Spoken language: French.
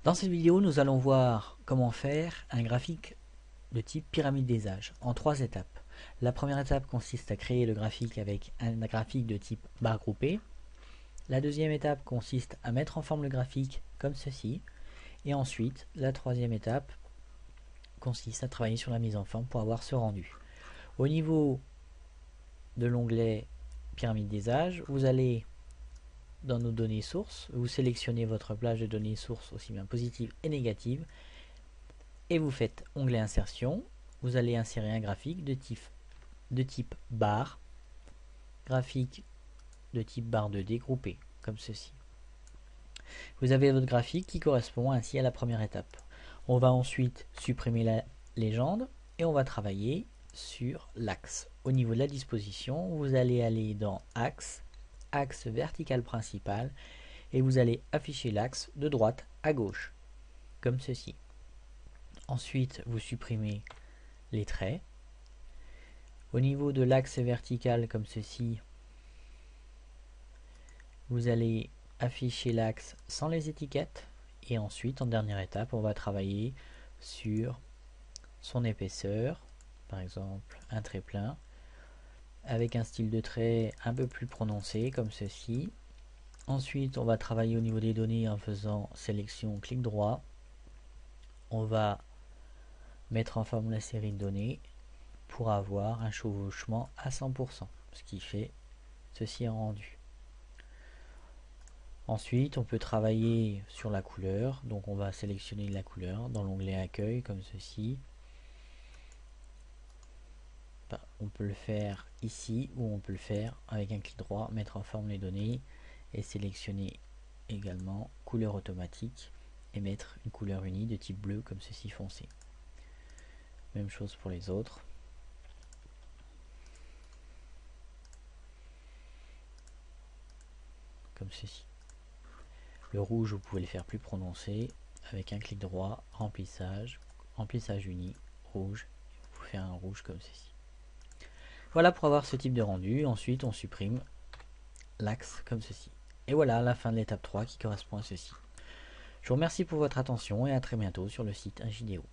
Dans cette vidéo, nous allons voir comment faire un graphique de type pyramide des âges en 3 étapes. La première étape consiste à créer le graphique avec un graphique de type barre groupée. La deuxième étape consiste à mettre en forme le graphique comme ceci. Et ensuite, la troisième étape consiste à travailler sur la mise en forme pour avoir ce rendu. Au niveau de l'onglet pyramide des âges, vous allez dans nos données sources, vous sélectionnez votre plage de données sources aussi bien positives et négatives et vous faites onglet insertion, vous allez insérer un graphique de type barre, graphique de type barre 2D groupé, comme ceci. Vous avez votre graphique qui correspond ainsi à la première étape. On va ensuite supprimer la légende et on va travailler sur l'axe. Au niveau de la disposition, vous allez aller dans axe, axe vertical principal et vous allez afficher l'axe de droite à gauche, comme ceci. Ensuite, vous supprimez les traits. Au niveau de l'axe vertical comme ceci, vous allez afficher l'axe sans les étiquettes et ensuite en dernière étape on va travailler sur son épaisseur, par exemple un trait plein avec un style de trait un peu plus prononcé comme ceci. Ensuite on va travailler au niveau des données en faisant sélection clic droit, on va mettre en forme la série de données pour avoir un chevauchement à 100%, ce qui fait ceci en rendu. Ensuite, on peut travailler sur la couleur. Donc, on va sélectionner la couleur dans l'onglet accueil comme ceci. On peut le faire ici ou on peut le faire avec un clic droit, mettre en forme les données et sélectionner également couleur automatique et mettre une couleur unie de type bleu comme ceci foncé. Même chose pour les autres. Comme ceci. Le rouge, vous pouvez le faire plus prononcé avec un clic droit, remplissage, remplissage uni, rouge. Vous pouvez faire un rouge comme ceci. Voilà pour avoir ce type de rendu. Ensuite, on supprime l'axe comme ceci. Et voilà la fin de l'étape 3 qui correspond à ceci. Je vous remercie pour votre attention et à très bientôt sur le site Ingideo.